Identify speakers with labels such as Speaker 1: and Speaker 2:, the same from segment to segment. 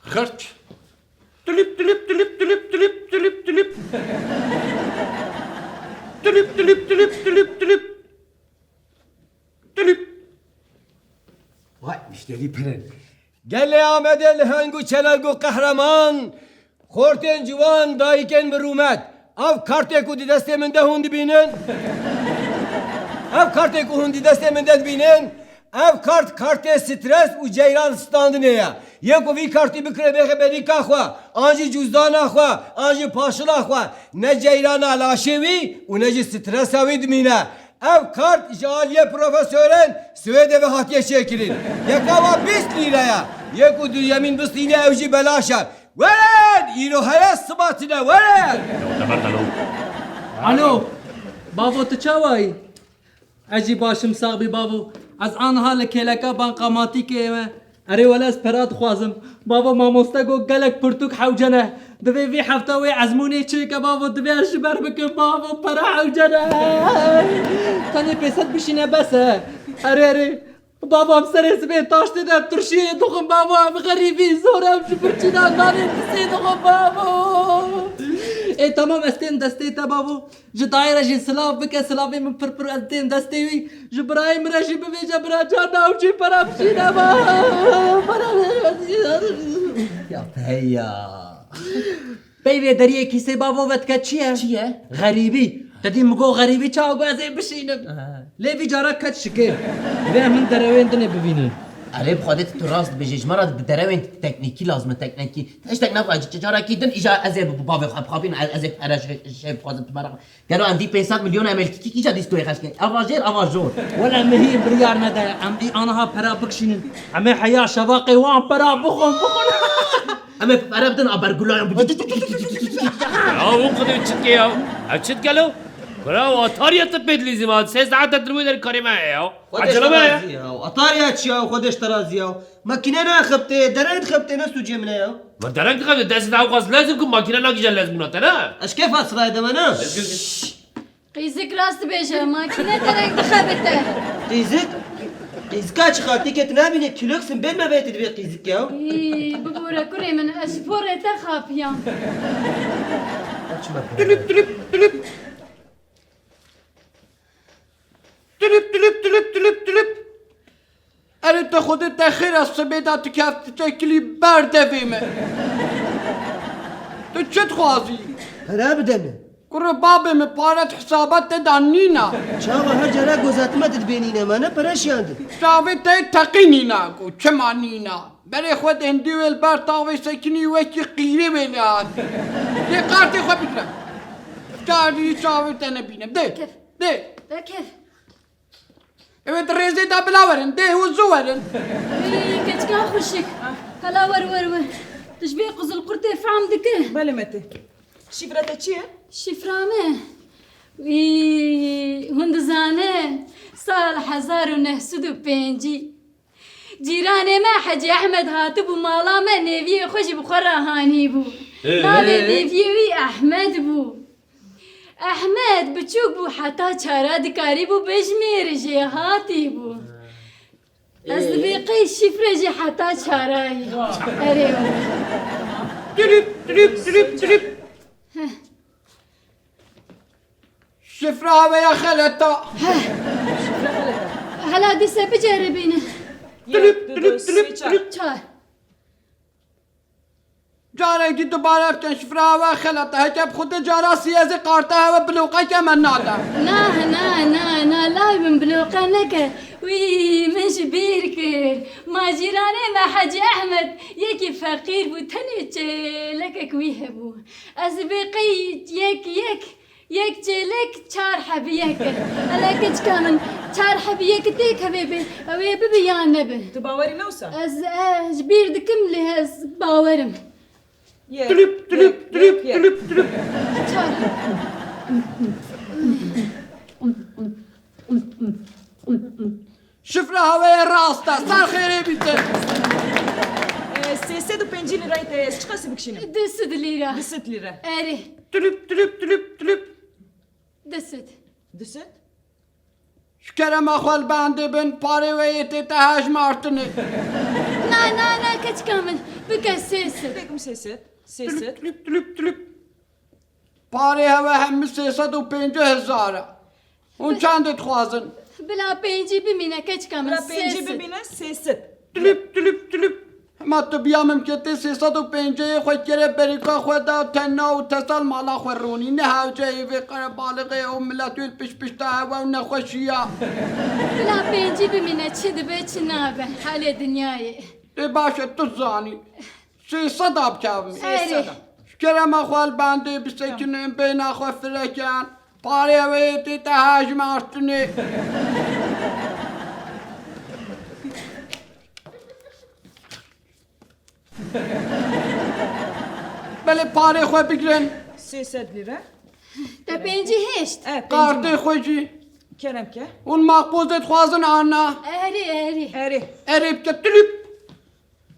Speaker 1: Hırt. Tülüp tülüp tülüp tülüp tülüp tülüp tülüp. Tülüp tülüp tülüp tülüp tülüp. Tülüp.
Speaker 2: Vay müşteri pren. Gel Ahmet el hangu çenelgu kahraman. Korten civan dayken bir rumet. Av karteku di desteminde hundi binin. Av karteku hundi desteminde binin. Av karte stres u ceyran standı ne ya? Yeko vi kartı bir krebe beri kahva. Anji cüzdan ahva. Anji paşıl ahva. Ne ceyran alaşevi u ne stres avid mine. Ev kart jaliye profesören Süvede ve Hatiye Şekil'in. Yakava 5 liraya. Yeku dünyamin bistine evci belaşar. Veren! İro hayas sıbatine veren!
Speaker 3: الو بابو تچاوای اجی باشم ساقی بابو از آن حال کلکا بان قاماتی که اره ولا اسپرات خوازم بابا ماموستا گو گلک پرتوک حوجنه دوی وی هفته وی ازمونی چی که بابا دوی اشبر بکن بابا پرا حوجنه تانی پیست بشینه بسه اره بابا هم سر اسمه تاش دیدم ترشیه دخم بابا هم غریبی زورم شپرچیدن نانی بسی دخم بابا ای تمام استین دستی تا بابو جدای رجی سلاف بکه سلافی من پر استین دستی وی جبرایم رجی بوی جبرا جان اوچی پرام شینا بابا یا پیا بیوی دریه کیسه بابو ودکه چیه؟ چیه؟ غریبی تدی مگو غریبی چاو گازه بشینم لیوی جارا کت شکر و من دروین دنه ببینم
Speaker 4: علی بخوادت تو راست بجیج مرا دروین تکنیکی لازمه تکنیکی تشتک نباید چجارا کی دن ایجا از بابا خابین از پرش شب خواستم تو مرا گرو اندی 500 میلیون امل کی کی جدی استوی خش اواجر اواجور
Speaker 3: ولا مهي بريار مدى عم انا برا بكشين عم حيا شواقي وان برا بخون
Speaker 4: اما برا بدن ابرگولان
Speaker 1: Ya bu kadar çıt ki ya. Çıt gel o. Bravo atar yatıp bedlizi var. Ses daha tatlı der karime ya. Acele be.
Speaker 2: Atarya çiya khodeş teraziya. Makine ne khapte, derent khapte ne suje mine ya.
Speaker 1: Ma derek tıkadı. Desi daha kaz lazım ki makine ne güzel lazım buna tane.
Speaker 2: Eşkef asra edemene.
Speaker 5: قیزک راست بیشه ماکینه درک بخبته
Speaker 2: Qizik. Qizka çıkar tiket ne bine kiloksun ben mi beytedi bir qizik ya.
Speaker 5: ببوره کری من اشپوره تخافیم
Speaker 1: Tülüp tülüp tülüp. Tülüp tülüp tülüp tülüp tülüp. Erite خودت تخیر از سبیدا تو کفت تکلی بردفیمه. تو چت خوازی؟
Speaker 2: Para bedene.
Speaker 1: Kuru babamı parat hesabet edanina.
Speaker 2: Çava her cera gözetme dedbenine mene para şiyandı.
Speaker 1: Şavi te takinina ku çemanina. Beri خود اندیول بر تاوی سکنی وکی قیره بلاد. ده قارتی خواه بکرم. کاری شاوی تنه بینم. ده.
Speaker 5: کف.
Speaker 1: ده.
Speaker 5: ده کیف
Speaker 1: Evet rezi da bilaverin. De huzu verin.
Speaker 5: کچکا خوشک هلا ور ور ور تشبه قزل قرطه فهم دکه
Speaker 6: بله مته شifrete چیه؟
Speaker 5: شفرامه هندزانه سال 1995 جیرانه ما حجی احمد هاتبو مالا ما نیوی خوش بخورا هانی بو ناوی نیوی احمد بو احمد بچوک بو حتا چارا دکاری بو بجمیر جی هاتی بو از دبیقی شفره جی حتا چارایی اره
Speaker 1: Tülüp tülüp tülüp tülüp. Şifra veya halata.
Speaker 5: هلا دیسه بجربینه
Speaker 1: Tülüp tülüp tülüp tülüp.
Speaker 5: چار
Speaker 1: جاره کی دوباره افتن شفرا و خلطه که خود جاره سیازی قارته و بلوقه که من ناده.
Speaker 5: نا نا نا نا لا من بلوقا نكا وي من شبير كير ما جيراني ما حاجي احمد يكي فقير بو تني لك كويه بو ازبيقي يك لك چار حبيك الا كچ كامن چار حبيك تيك حبيبي اوي ببيان نبه
Speaker 6: تو باوری نوسا؟
Speaker 5: از بير دكم لها باورم
Speaker 6: یه
Speaker 1: Tülüp tülüp tülüp
Speaker 6: یه.
Speaker 1: tülüp tülüp.
Speaker 5: چار
Speaker 1: Şifra havaya rasta. Sar khiri bize.
Speaker 6: 305 lirayı da çıkası bükşine.
Speaker 5: دست ليرة
Speaker 6: 10 lira.
Speaker 5: اري
Speaker 1: Tülüp tülüp tülüp tülüp.
Speaker 5: دست
Speaker 6: Düset?
Speaker 1: Şkerem akhval bende ben pare ve yete tehaş martını.
Speaker 5: نه کچ کامل بکە سێسد
Speaker 6: بگم سیست سیست
Speaker 1: Tülüp tülüp tülüp. Pare heve hem 350,000. Hun çend etxwazin.
Speaker 5: بلا پێنجی بمینە کەچ کامل
Speaker 6: بلا پنجی ببینه سیست
Speaker 1: Tülüp tülüp tülüp. Hema tu biya memkete 350 xwe kere berika xwe da tenna û tesal mala xwe ronî. Ne hewce vê qere balıqê û milletûl piş piş te hewe û nexweşiya.
Speaker 5: بلا پێنجی بمینە چ دەبێت چ نابێ حالێ دنیایê
Speaker 1: Ê baş e tu zanî. 300 bikevim.
Speaker 5: Erê.
Speaker 1: Kerema xwal bandê bisekinin bêhna xwe firekan. Parê wê tê te hejme artinê. Belê parê xwe bigirin.
Speaker 6: سیست لیره
Speaker 5: te pêncî hêşt
Speaker 1: Kartê xwe jî.
Speaker 6: کرم که
Speaker 1: Hûn maqbûzê dixwazin ana.
Speaker 5: ئەرێ ئەرێ
Speaker 6: اری
Speaker 1: Erê bike tülüp.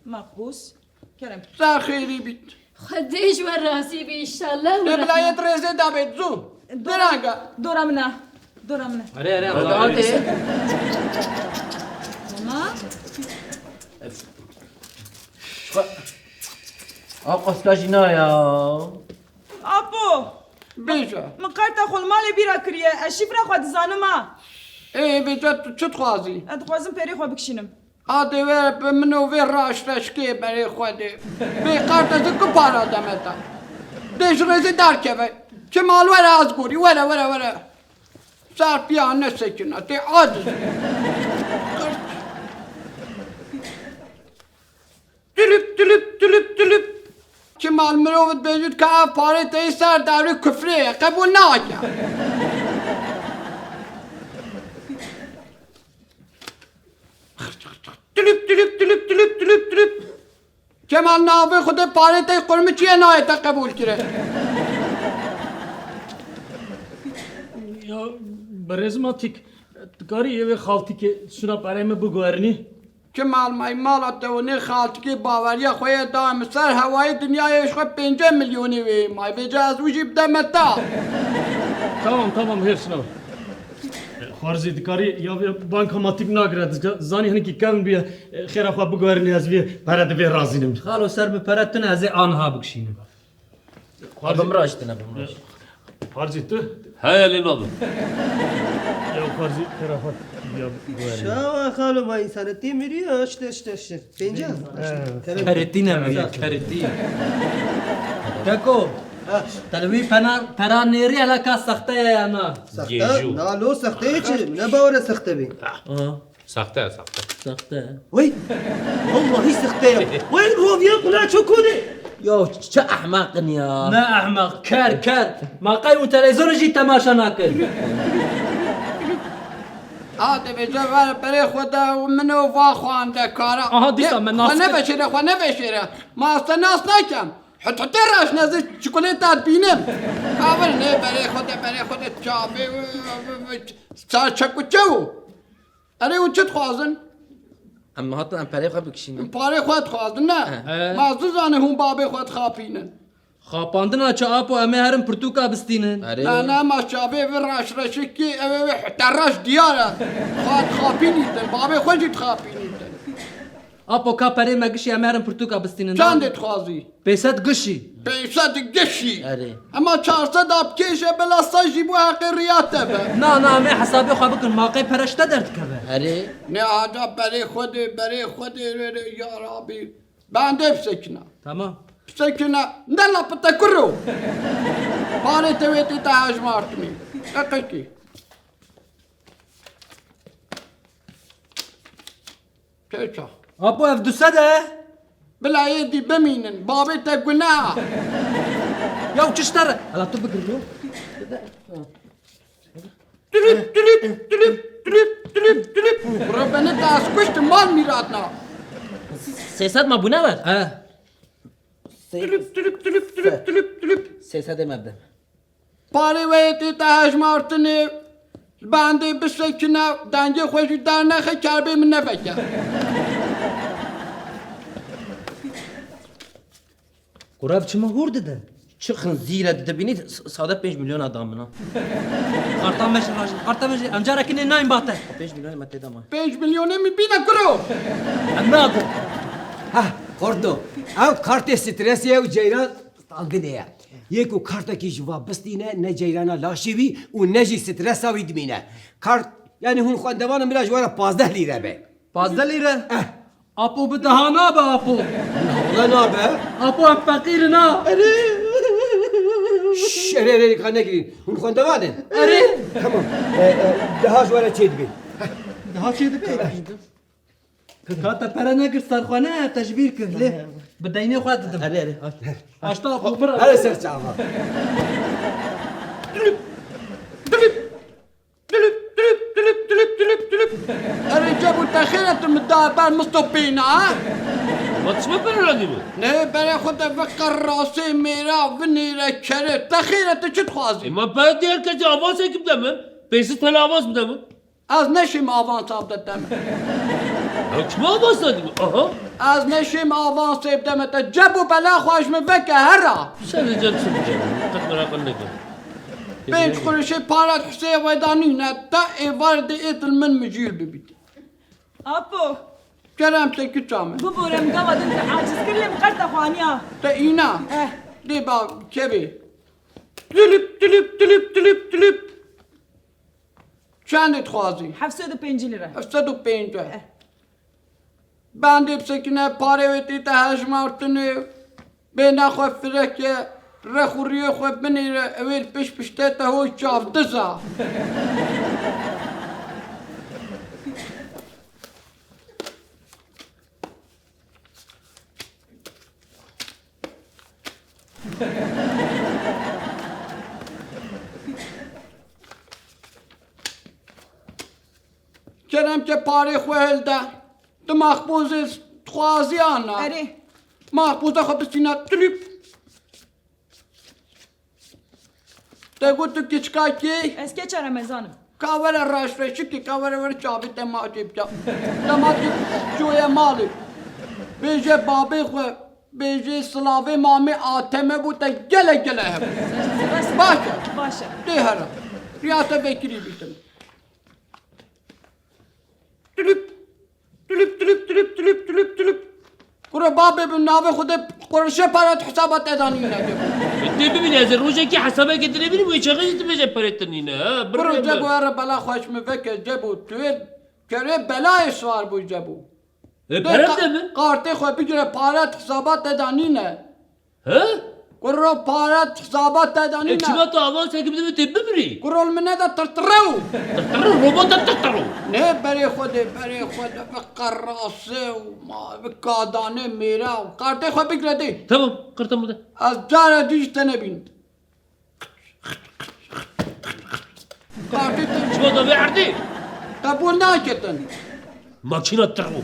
Speaker 6: مقبوس کرم
Speaker 1: Ser xêrî bît.
Speaker 5: خدێژ وە ڕاستی بێ ئیشەڵە
Speaker 1: Lê bilayê rêzê dabêt zû. Diranga.
Speaker 6: دورم نه دورم نه
Speaker 3: اره اره آلته
Speaker 6: ماما
Speaker 4: آقا سکاجینا یا
Speaker 6: آپو
Speaker 1: Bêje.
Speaker 6: من قرطه خول مالی بیرا کریه شیفره خود زانم ها
Speaker 1: Ê bêje tu çi dixwazî?
Speaker 6: ادخوازم پری خود بکشینم
Speaker 1: Adê wê bi min û vê raşreşkê berê xwedê. Bê qartezî ku para demeta. Dê ji rêzê derkeve. Kemal were az gorî were were were. Serpiya nesekine tê aciz. Tülüp tülüp tülüp tülüp. Kemal mirovit bêjît ka ev parê te yê ser devrê küfrê ye qebûl nake. Tülüp tülüp tülüp tülüp tülüp tülüp. Kemal navê xwe de parê te qurmi çiye nayê te qebûl kire.
Speaker 7: Ya برزماتیک کاری یه خالتی که سونا برای بگوارنی
Speaker 1: Kemal mala te nê xaltikê baweriya xwe ye daim ser hewayê dinyayê ji xwe 5 milyonê wê may vêce ez wî jî bideme te.
Speaker 7: tamam her sınav خارزی دکاری یا بانکاماتیک نگرد زانی هنی که کم بیه خیر خوا بگوارنی از بیه پرده بی رازینم
Speaker 3: خالو سر بپرتن از آنها بکشینم
Speaker 4: بمراش تنه بمراش
Speaker 7: خارزی تو
Speaker 8: هيا لنضم
Speaker 7: یا خارزی خیر خوا بیا بگوارنی
Speaker 9: شاوا خالو ما insaneti miri işte. Bence.
Speaker 3: کرتینه میگه کرتی تکو تلوی پنار نیری علاکا سخته یا نه
Speaker 9: Sakta.
Speaker 8: Yeju.
Speaker 9: Nalo sakta için. Ne bağıra sakta bin.
Speaker 8: ساخته ساخته
Speaker 3: سخته
Speaker 9: Vay. Vallahi sakta ya. Vay Roviya kula çokudi.
Speaker 4: یا چه احمقن یا
Speaker 3: نه احمق کر ما قای اون تلویزیون جی تماشا نکن
Speaker 1: Adê vêce ver berê xwe de û min û va xwande kara.
Speaker 3: Aha, dîsa me nas
Speaker 1: Xwe neveşêre xwe neveşêre. Ma te nas nekem. Hututê reş nezî çikolêta bînim. Kavir nê berê xwe de çavê sar çek û çew. Erê û çi dixwazin?
Speaker 4: اما هاتو ام پره خوا بکشینم
Speaker 1: Parê xwe dixwazin ne? Ma zizane hûn babê xwe dixapînin.
Speaker 3: خاپاندنا چه آپو امه هرم پرتوکا بستینن
Speaker 4: آره
Speaker 1: Ne ne ma çavê vê reşreşikî ev ê hute reş diyar e. Xwe dixapînîtin. Babê xwe jî dixapînîtin.
Speaker 3: آپو کا پره مگشی امه هرم پرتوکا بستینن
Speaker 1: Çendê dixwazî?
Speaker 3: پیست گشی
Speaker 1: Peysa gişî.
Speaker 4: آره
Speaker 1: Ama 400 apkêşe belasta jî bu heqîriyat te be.
Speaker 3: نه امه حسابی خواه بکن ماقی پرشته درد کبه
Speaker 4: آره
Speaker 1: Ne ada berê xwedê ya Rabbi. Ben de bisekine.
Speaker 3: تمام
Speaker 1: Bisekine. Ne lapı te kuru. Parê te wê tê te hejmartinî. Eqekî. Keça.
Speaker 3: آپو اف دوسه ده
Speaker 1: Bilayê dî bimînin. Babê te guneha.
Speaker 3: یا چشتر الا تو بگیر لو
Speaker 1: Tülüp tülüp tülüp tülüp tülüp tülüp. Bura beni de az kuştu mal miratna.
Speaker 4: 300 ما بونه ور
Speaker 3: اه
Speaker 1: Tülüp tülüp tülüp tülüp tülüp tülüp.
Speaker 4: 300 مبدأ
Speaker 1: Parê wê tê te hejmartinê. Ben de bisekine. Dengê xwe jî dernexe kerbê min neveke.
Speaker 3: قراب چما هور دده
Speaker 4: چه خنزیره دیده بینید ساده 5 میلیون آدمنا
Speaker 3: قرطان مش راجل قرطان مش امجارا کنی نایم باته
Speaker 4: 5 میلیون مته دام
Speaker 1: 5 milyonê mi bîne kuru.
Speaker 3: ام ناکو
Speaker 2: Ha, Kordo. Ev kartê stresiye û ceyran standinê ye. Yek û kartekî ji va bistîne ne ceyrana laşê wî û ne jî stresa wî dimîne. Kart yani hûn xwendevanin bila ji we re 15 lîre be.
Speaker 3: 15 lira Apo bi daha nabe Apo.
Speaker 2: Ulan nabe?
Speaker 3: Apo em fekîr na.
Speaker 2: Şerê ka negirin. Hûn xwendevanin?
Speaker 3: Erê.
Speaker 2: Tamam. Daha ji we re çê dibê.
Speaker 3: Daha çê dike. Kata pere nekir serxwane tejbîr kir lê. Bi deynê xwe didim.
Speaker 9: Erê.
Speaker 3: Aşta Apo bira.
Speaker 2: Hele ser çava.
Speaker 1: اري جابوا تاخيرة مدابر مستوبين ها
Speaker 8: ما تسمع برا ديما
Speaker 1: نه برای خود فکر راسي میرا ونيرا كره تاخيرة چه تخوازي
Speaker 8: ما بعد diğer kez avans ekip de mi? Peysiz tane avans mı da mı?
Speaker 1: از نشیم آوانس آب دادم
Speaker 8: Ya kime avans da diyor? Aha.
Speaker 1: از نشیم آوانس آب دادم تا جبو بلا خواهش مفکر هرا
Speaker 8: Sen de canım sıkıcı. Tak merak etme.
Speaker 1: بيت قرشي بارات حسين ويدانينا تا إيفارد إيتل من مجيل ببيتي
Speaker 6: Apo,
Speaker 1: كلام تكي تامن
Speaker 6: ببورم قواد انت عاجز كلم قرطة خوانيا.
Speaker 1: تا إينا
Speaker 6: Eh,
Speaker 1: دي با كبي تلب تلب تلب تلب تلب چند تخوازي
Speaker 6: 705 lira.
Speaker 1: 705 بندی بسکنه پاره ویتی تا هجمارتنه بینا خواه فرکه رخوریه خواه بنیره اویل پیش پشته تا هوی چاف دزا کرم که پاره خواه هلده تو مخبوز خوازی آنا
Speaker 6: Erê,
Speaker 1: مخبوز خواه بسینا تلیپ تگو تو کچکا کی
Speaker 6: ez keçer mezanım.
Speaker 1: کاور راش رشکی کاور ور چابی تماجیب جا تماجیب جوی مالی بیجه بابی خواه بیجه سلاوی مامی آتمه بود تا گله گله هم باشه
Speaker 6: Başa.
Speaker 1: ده هرا ریاست بکری بیتم تلیپ تلیپ تلیپ تلیپ تلیپ تلیپ تلیپ کرو بابی بن ناوی خود قرشه پرات حسابات ادانی نده
Speaker 8: Bitti mi bile? Roja ki hesaba getirebilir mi? Çakı gitmeyecek paretten yine ha.
Speaker 1: برو جبو هر بلا خوش مفکر جبو توی کره بلایش var bu جبو
Speaker 8: Paret de mi?
Speaker 1: کارتی خواه بگیره پارت حسابات ادانی نه
Speaker 8: Ha?
Speaker 1: کرو پارت حسابات ادانی نه
Speaker 8: Kime de avans ekip de mi tepki mi?
Speaker 1: کرول منه دا ترترو
Speaker 8: Tatarı robot da tatarı.
Speaker 1: نه بری خود بقر راسه و ما بکادانه میرا کارتی خواه بگیره دی
Speaker 8: Tamam, kırtam burada.
Speaker 1: از جاره دیش تنبین کارتی تن
Speaker 8: Kime de verdi?
Speaker 1: قبول نکتن
Speaker 8: Makine tarı.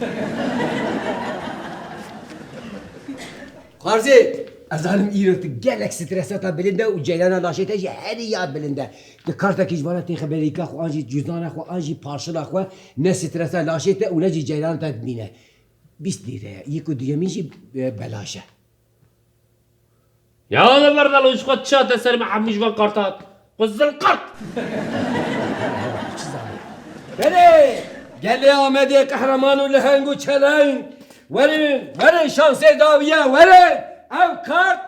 Speaker 2: Qarzi, azanım İrok'ta gelek stresata bilinde u ceylana laşete ji her yad bilinde. Ki kartaki jvana te xeberika xo anji cüzdana xo anji parşala xo ne stresa laşete u ne ji ceylana ta dmine. 20 liraya. Yeko diyemin ji belaşe.
Speaker 8: Ya ne var da lo şu kadar çat eser mi hammiş van kartat. Kızıl kart.
Speaker 2: Beni! Gel Ahmet'e kahramanı lehengu çelen. Verin şansı daviye verin. Ev kart.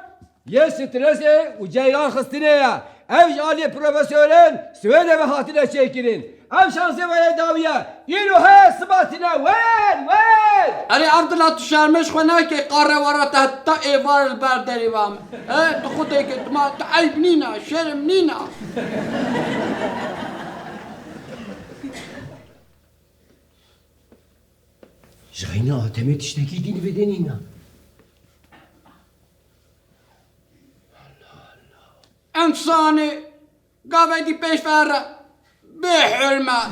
Speaker 2: Ye stresi u ceylan xistine ya. Ev jali profesörün söyle ve hatine çekirin. Ev şansı ve daviye. Yürü he sıbatine ver.
Speaker 1: اری عبدالله تو شرمش خو نه که قاره ورات تا ایوار برداری وام تو خودی که ما تو عیب نینا شرم نینا
Speaker 2: Jayna Atemet işteki dini bedenina.
Speaker 1: انسانی قاعدی پیش فره به حرمت